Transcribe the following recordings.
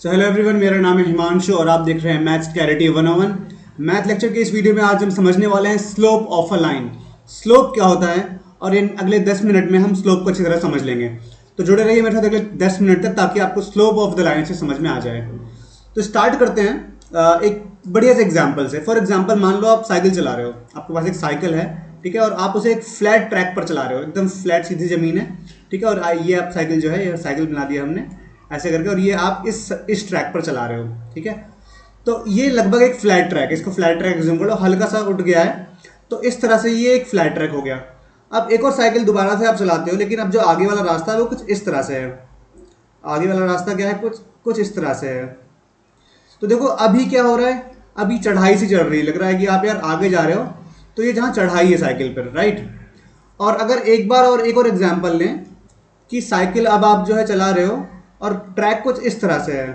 Hello everyone, मेरा नाम है हिमांशु और आप देख रहे हैं मैथ्स क्लैरिटी 101। मैथ लेक्चर के इस वीडियो में आज हम समझने वाले हैं slope of a line. Slope क्या होता है और इन अगले 10 मिनट में हम स्लोप को अच्छी तरह समझ लेंगे। तो जुड़े रहिए मेरे साथ अगले 10 मिनट तक ताकि आपको स्लोप ऑफ द लाइन से समझ में आ जाए। तो स्टार्ट करते हैं एक बढ़िया से एग्जाम्पल से। फॉर एग्जाम्पल, मान लो आप साइकिल चला रहे हो, आपके पास एक साइकिल है, ठीक है, और आप उसे एक फ्लैट ट्रैक पर चला रहे हो, एकदम फ्लैट सीधी जमीन है, ठीक है, और ये आप साइकिल जो है, ये साइकिल बना दिया हमने ऐसे करके, और ये आप इस ट्रैक पर चला रहे हो, ठीक है। तो ये लगभग एक फ्लैट ट्रैक है, इसको फ्लैट ट्रैक एग्जाम कर लो, हल्का सा उठ गया है, तो इस तरह से ये एक फ्लैट ट्रैक हो गया। अब एक और साइकिल दोबारा से आप चलाते हो, लेकिन अब जो आगे वाला रास्ता है वो कुछ इस तरह से है। आगे वाला रास्ता क्या है, कुछ कुछ इस तरह से है। तो देखो अभी क्या हो रहा है, अभी चढ़ाई सी चढ़ रही है, लग रहा है कि आप यार आगे जा रहे हो, तो ये जहाँ चढ़ाई है साइकिल पर, राइट। और अगर एक बार और एक और एग्जाम्पल लें कि साइकिल अब आप जो है चला रहे हो और ट्रैक कुछ इस तरह से है,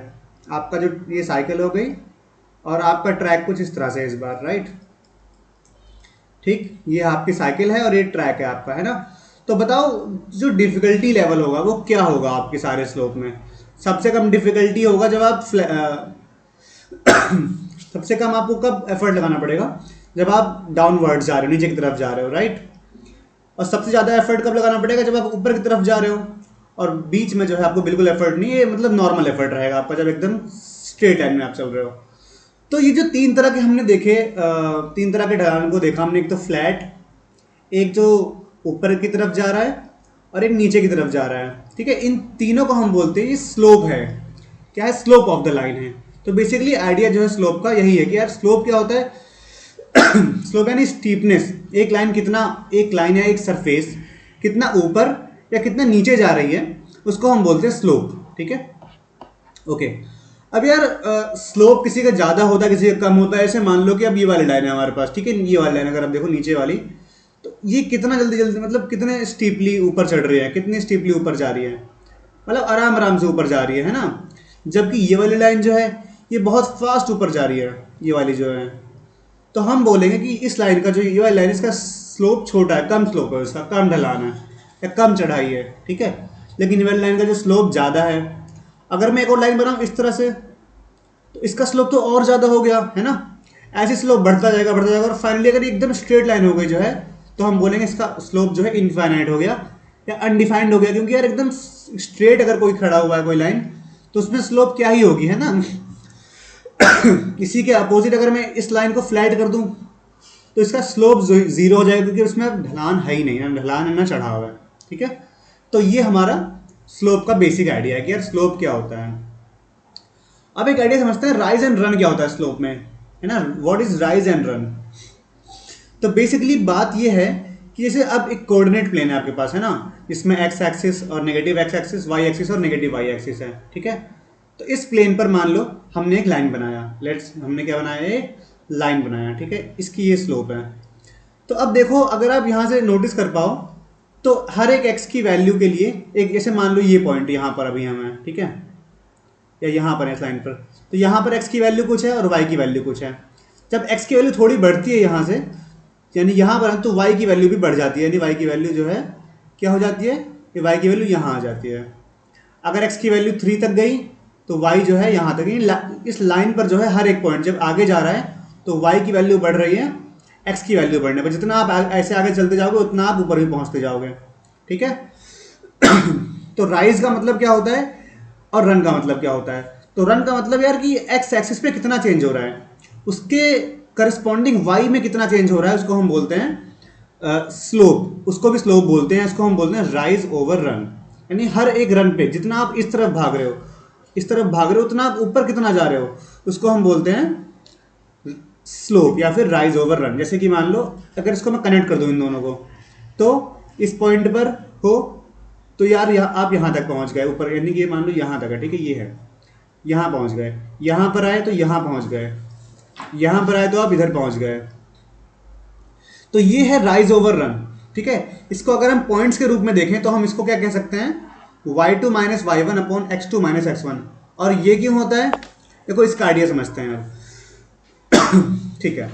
आपका जो ये साइकिल हो गई और आपका ट्रैक कुछ इस तरह से है इस बार, राइट। ठीक, ये आपकी साइकिल है और ये ट्रैक है आपका, है ना। तो बताओ जो डिफिकल्टी लेवल होगा वो क्या होगा आपके सारे स्लोप में। सबसे कम डिफिकल्टी होगा जब आप सबसे कम आपको कब एफर्ट लगाना पड़ेगा, जब आप डाउनवर्ड जा रहे हो, नीचे की तरफ जा रहे हो, राइट। और सबसे ज़्यादा एफर्ट कब लगाना पड़ेगा, जब आप ऊपर की तरफ जा रहे हो। और बीच में जो है आपको बिल्कुल एफर्ट नहीं है, मतलब नॉर्मल एफर्ट रहेगा आपका जब एकदम स्ट्रेट लाइन में आप चल रहे हो। तो ये जो तीन तरह के हमने देखे, तीन तरह के ढलान को देखा हमने, एक तो फ्लैट, एक जो ऊपर की तरफ जा रहा है और एक नीचे की तरफ जा रहा है, ठीक है। इन तीनों को हम बोलते हैं ये स्लोप है। क्या है, स्लोप ऑफ द लाइन है। तो बेसिकली आइडिया जो है स्लोप का यही है कि यार स्लोप क्या होता है। स्लोप यानी स्टीपनेस, एक लाइन कितना, एक लाइन या एक सरफेस कितना ऊपर या कितना नीचे जा रही है, उसको हम बोलते हैं स्लोप, ठीक है। ओके, अब यार स्लोप किसी का ज़्यादा होता है, किसी का कम होता है। ऐसे मान लो कि अब ये वाली लाइन है हमारे पास, ठीक है, ये वाली लाइन अगर आप देखो नीचे वाली, तो ये कितना जल्दी जल्दी, मतलब कितने स्टीपली ऊपर चढ़ रही है, कितनी स्टीपली ऊपर जा रही है, मतलब आराम आराम से ऊपर जा रही है ना। जबकि ये वाली लाइन जो है ये बहुत फास्ट ऊपर जा रही है, ये वाली जो है। तो हम बोलेंगे कि इस लाइन का जो ये वाली लाइन, इसका स्लोप छोटा है, कम स्लोप है, इसका कम ढलान है या कम चढ़ाई है, ठीक है। लेकिन ये वाली लाइन का जो स्लोप ज़्यादा है। अगर मैं एक और लाइन बनाऊँ इस तरह से, तो इसका स्लोप तो और ज़्यादा हो गया, है ना। ऐसे स्लोप बढ़ता जाएगा बढ़ता जाएगा, और फाइनली अगर एकदम स्ट्रेट लाइन हो गई जो है, तो हम बोलेंगे इसका स्लोप जो है इनफाइनाइट हो गया या अनडिफाइंड हो गया। क्योंकि यार एकदम स्ट्रेट अगर कोई खड़ा हुआ है कोई लाइन, तो उसमें स्लोप क्या ही होगी, है ना। इसी के अपोजिट अगर मैं इस लाइन को फ्लैट कर दूं, तो इसका स्लोप जीरो हो जाएगा, क्योंकि उसमें अब ढलान है ही नहीं, ना ढलान है ना चढ़ाव है, ठीक है। तो ये हमारा स्लोप का बेसिक आइडिया है कि यार स्लोप क्या होता है। अब एक आइडिया समझते हैं राइज एंड रन क्या होता है स्लोप में, है ना। What is rise and run. तो बेसिकली बात ये है कि जैसे अब एक कोऑर्डिनेट प्लेन है आपके पास, है ना, जिसमें एक्स एक्सिस और negative X axis, Y axis और नेगेटिव वाई एक्सिस है, ठीक है। तो इस प्लेन पर मान लो हमने एक लाइन बनाया, लेट्स हमने क्या बनाया, एक लाइन बनाया, ठीक है, इसकी ये स्लोप है। तो अब देखो अगर आप यहाँ से नोटिस कर पाओ, तो हर एक एक्स की वैल्यू के लिए एक, जैसे मान लो ये पॉइंट यहाँ पर अभी हम है, ठीक है, या यहाँ पर है इस लाइन पर, तो यहाँ पर एक्स की वैल्यू कुछ है और वाई की वैल्यू कुछ है। जब एक्स की वैल्यू थोड़ी बढ़ती है यहाँ से, यानी यहाँ पर, तो वाई की वैल्यू भी बढ़ जाती है, यानी वाई की वैल्यू जो है क्या हो जाती है, कि वाई की वैल्यू यहाँ आ जाती है। अगर एक्स की वैल्यू 3 तक गई तो वाई जो है यहाँ तक, इस लाइन पर जो है हर एक पॉइंट जब आगे जा रहा है तो वाई की वैल्यू बढ़ रही है एक्स की वैल्यू बढ़ने पर। जितना आप ऐसे आगे चलते जाओगे उतना आप ऊपर भी पहुँचते जाओगे, ठीक है। तो राइज का मतलब क्या होता है और रन का मतलब क्या होता है। तो रन का मतलब यार कि एक्स एक्सिस पे कितना चेंज हो रहा है, उसके करस्पॉन्डिंग वाई में कितना चेंज हो रहा है, उसको हम बोलते हैं स्लोप। उसको भी स्लोप बोलते हैं, इसको हम बोलते हैं राइज ओवर रन। यानी हर एक रन पे जितना आप इस तरफ भाग रहे हो, इस तरफ भाग रहे हो, उतना आप ऊपर कितना जा रहे हो, उसको हम बोलते हैं स्लोप या फिर राइज ओवर रन। जैसे कि मान लो अगर इसको मैं कनेक्ट कर दूं इन दोनों को, तो इस पॉइंट पर हो तो यार आप यहाँ तक पहुँच गए ऊपर, यानी कि ये मान लो यहाँ तक है, ठीक है, ये है, यहाँ पहुँच गए, यहाँ पर आए तो यहाँ पहुँच गए, यहाँ पर आए तो आप इधर पहुँच गए। तो ये है राइज ओवर रन, ठीक है। इसको अगर हम पॉइंट्स के रूप में देखें तो हम इसको क्या कह सकते हैं, y2 minus Y one upon x2 minus x1। और ये क्यों होता है, देखो इसका आइडिया समझते हैं अब। ठीक है,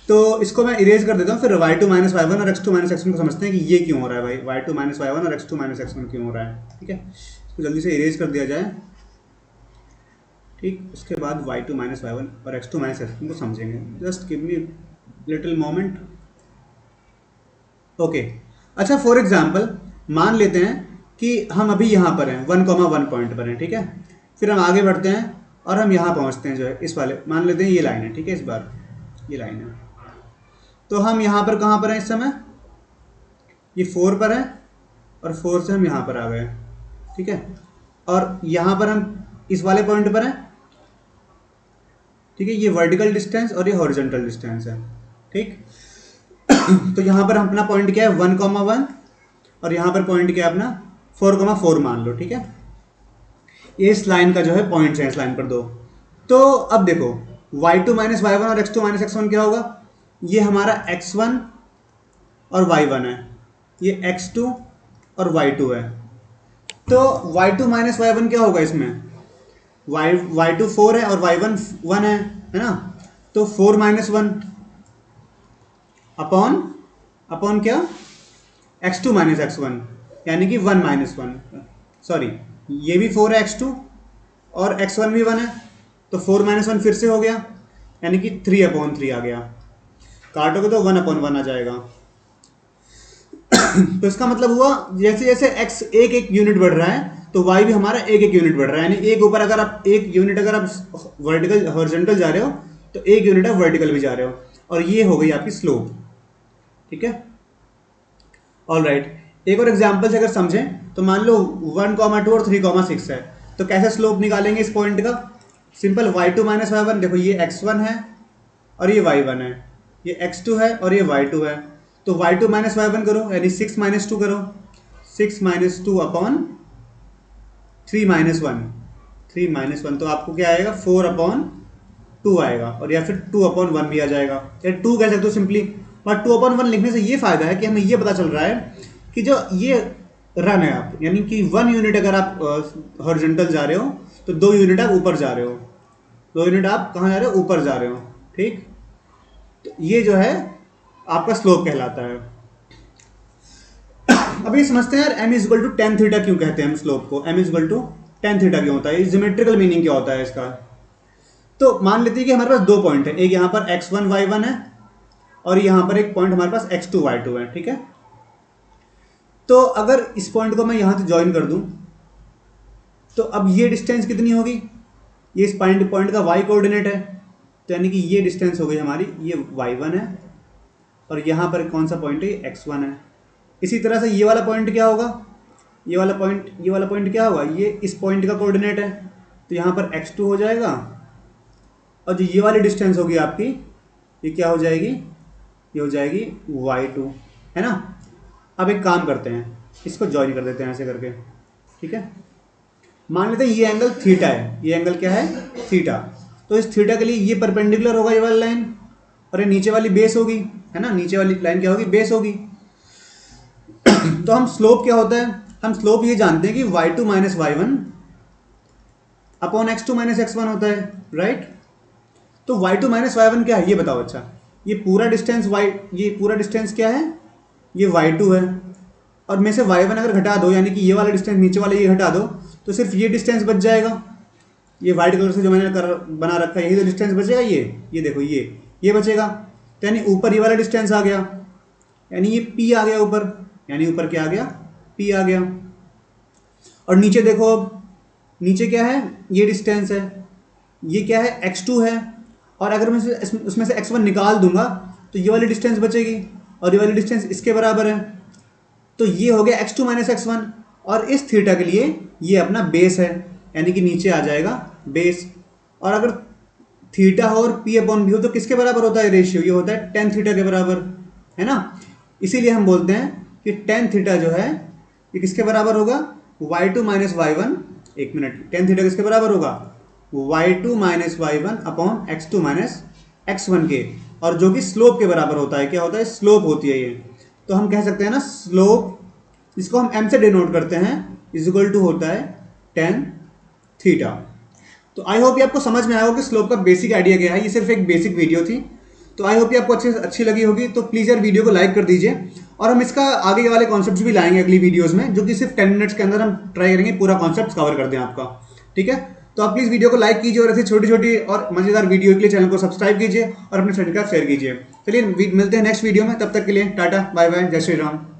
तो इसको मैं इरेज कर देता हूँ, फिर y2 माइनस वाई वन और x2 माइनस x1 को समझते हैं कि ये क्यों हो रहा है भाई, y2 माइनस वाई वन और x2 माइनस x1 क्यों हो रहा है, ठीक है। इसको जल्दी से इरेज कर दिया जाए, ठीक, उसके बाद y2 माइनस वाई वन और x2 माइनस x1 को समझेंगे। Just give me little moment. Okay, अच्छा फॉर एग्जांपल मान लेते हैं कि हम अभी यहाँ पर हैं 1,1 पॉइंट पर हैं, ठीक है। फिर हम आगे बढ़ते हैं और हम यहाँ पहुँचते हैं जो है इस वाले, मान लेते हैं ये लाइन है, ठीक है, इस बार ये लाइन है। तो हम यहाँ पर कहाँ पर हैं इस समय, ये 4 पर है और 4 से हम यहाँ पर आ गए, ठीक है। और यहाँ पर हम इस वाले पॉइंट पर हैं, ठीक है, ये वर्टिकल डिस्टेंस और ये हॉरिजॉन्टल डिस्टेंस है, ठीक। तो यहाँ पर अपना पॉइंट क्या है 1,1 और यहाँ पर पॉइंट क्या है अपना 4,4 मान लो, ठीक है। ये इस लाइन का जो है पॉइंट्स है इस लाइन पर दो। तो अब देखो y2 माइनस वाई वन और x2 माइनस x1 क्या होगा, ये हमारा x1 और y1 है, ये x2 और y2 है। तो y2 माइनस वाई वन क्या होगा इसमें, y2 4 है और y1 1 है ना। तो 4 माइनस 1 अपॉन क्या x2 माइनस x1, यानी कि 1 माइनस 1, सॉरी ये भी 4 है x2 और x1 भी 1 है, तो 4 माइनस 1 फिर से हो गया, यानी कि 3/3 आ गया। काटोगे तो 1/1 आ जाएगा। तो इसका मतलब हुआ जैसे जैसे x एक एक यूनिट बढ़ रहा है तो y भी हमारा एक एक यूनिट बढ़ रहा है, यानी एक ऊपर अगर आप एक यूनिट अगर आप वर्टिकल हॉरिजॉन्टल जा रहे हो तो एक यूनिट आप वर्टिकल भी जा रहे हो, और ये हो गई आपकी स्लोप, ठीक है। ऑल राइट, एक और एग्जांपल से अगर समझें तो मान लो 1,2 और 3,6 है, तो कैसे स्लोप निकालेंगे इस पॉइंट का, simple y2 minus Y one, देखो ये x1 है और ये y1 है, ये x2 है और ये y2 है। तो y2 माइनस वाई वन करो, यानी 6 माइनस 2 करो, 6 माइनस 2 अपॉन 3 माइनस 1, 3 माइनस 1, तो आपको क्या आएगा 4/2 आएगा, और या फिर 2/1 भी आ जाएगा, या 2 कह सकते हो सिंपली। बट 2/1 लिखने से ये फायदा है कि हमें ये पता चल रहा है कि जो ये रन है आप, यानी कि 1 यूनिट अगर आप हॉरिजॉन्टल जा रहे हो तो 2 यूनिट आप ऊपर जा रहे हो, 2 यूनिट आप कहाँ जा रहे हो, ऊपर जा रहे हो, ठीक। तो ये जो है आपका स्लोप कहलाता है। अभी समझते हैं यार m is equal to tan theta क्यों कहते हैं हम स्लोप को, m is equal to tan theta क्यों होता है, ज्योमेट्रिकल मीनिंग क्या होता है इसका। तो मान लेते हैं कि हमारे पास दो पॉइंट है, एक यहाँ पर x1 y1 है और यहाँ पर एक पॉइंट हमारे पास x2 y2 है, ठीक है। तो अगर इस पॉइंट को मैं यहाँ से ज्वाइन कर दूं तो अब ये डिस्टेंस कितनी होगी, ये इस पॉइंट का y कोऑर्डिनेट है, तो यानी कि ये डिस्टेंस हो गई हमारी, ये y1 है और यहाँ पर कौन सा पॉइंट है, x1 है। इसी तरह से ये वाला पॉइंट क्या होगा, ये वाला पॉइंट क्या होगा, ये इस पॉइंट का कोऑर्डिनेट है, तो यहाँ पर x2 हो जाएगा, और जो ये वाली डिस्टेंस होगी आपकी ये क्या हो जाएगी, ये हो जाएगी y2, है ना। अब एक काम करते हैं, इसको ज्वाइन कर देते हैं ऐसे करके, ठीक है। मान लेते हैं ये एंगल थीटा है, ये एंगल क्या है थीटा, तो इस थीटा के लिए ये परपेंडिकुलर होगा ये वाली लाइन, और ये नीचे वाली बेस होगी, है ना, नीचे वाली लाइन क्या होगी, बेस होगी। तो हम स्लोप क्या होता है, हम स्लोप ये जानते हैं कि y2 minus Y one upon x2 minus x1 होता है, राइट। तो y2 माइनस वाई वन क्या है ये बताओ। अच्छा, ये पूरा डिस्टेंस क्या है, ये y2 है, और में से y1 अगर घटा दो, यानी कि ये वाला डिस्टेंस नीचे वाला ये घटा दो, तो सिर्फ ये डिस्टेंस बच जाएगा, ये वाइट कलर से जो मैंने बना रखा है यही तो डिस्टेंस बचेगा, ये देखो ये बचेगा, तो यानी ऊपर ये वाला डिस्टेंस आ गया, यानी ये p आ गया ऊपर, यानी ऊपर क्या आ गया, p आ गया। और नीचे देखो, अब नीचे क्या है, ये डिस्टेंस है, ये क्या है x2 है, और अगर मैं उसमें से x1 निकाल दूंगा तो ये वाली डिस्टेंस बचेगी, और ये वाली डिस्टेंस इसके बराबर है, तो ये हो गया x2 माइनस x1। और इस थीटा के लिए ये अपना बेस है, यानी कि नीचे आ जाएगा बेस। और अगर थीटा हो और p अपॉन बी हो तो किसके बराबर होता है रेशियो, ये होता है tan थीटा के बराबर, है ना। इसीलिए हम बोलते हैं कि tan थीटा जो है ये किसके बराबर होगा, y2 माइनस वाई वन, एक मिनट, tan थीटा किसके बराबर होगा, y2 minus Y one upon x2 minus x1 के, और जो कि स्लोप के बराबर होता है, क्या होता है, स्लोप होती है ये। तो हम कह सकते हैं ना स्लोप, इसको हम m से डिनोट करते हैं, इज इक्वल टू होता है tan थीटा। तो आई होप ये आपको समझ में आया होगा कि स्लोप का बेसिक आइडिया क्या है, ये सिर्फ एक बेसिक वीडियो थी, तो आई होप ये आपको अच्छी लगी होगी। तो प्लीज़ यार वीडियो को लाइक कर दीजिए, और हम इसका आगे वाले कॉन्सेप्ट्स भी लाएंगे अगली वीडियोज़ में, जो कि सिर्फ 10 मिनट्स के अंदर हम ट्राई करेंगे पूरा कॉन्सेप्ट कवर कर दें आपका, ठीक है। तो आप प्लीज़ वीडियो को लाइक कीजिए और ऐसी छोटी छोटी और मज़ेदार वीडियो के लिए चैनल को सब्सक्राइब कीजिए और अपने फ्रेंड का शेयर कीजिए। चलिए मिलते हैं नेक्स्ट वीडियो में, तब तक के लिए टाटा बाय बाय, जय श्री राम।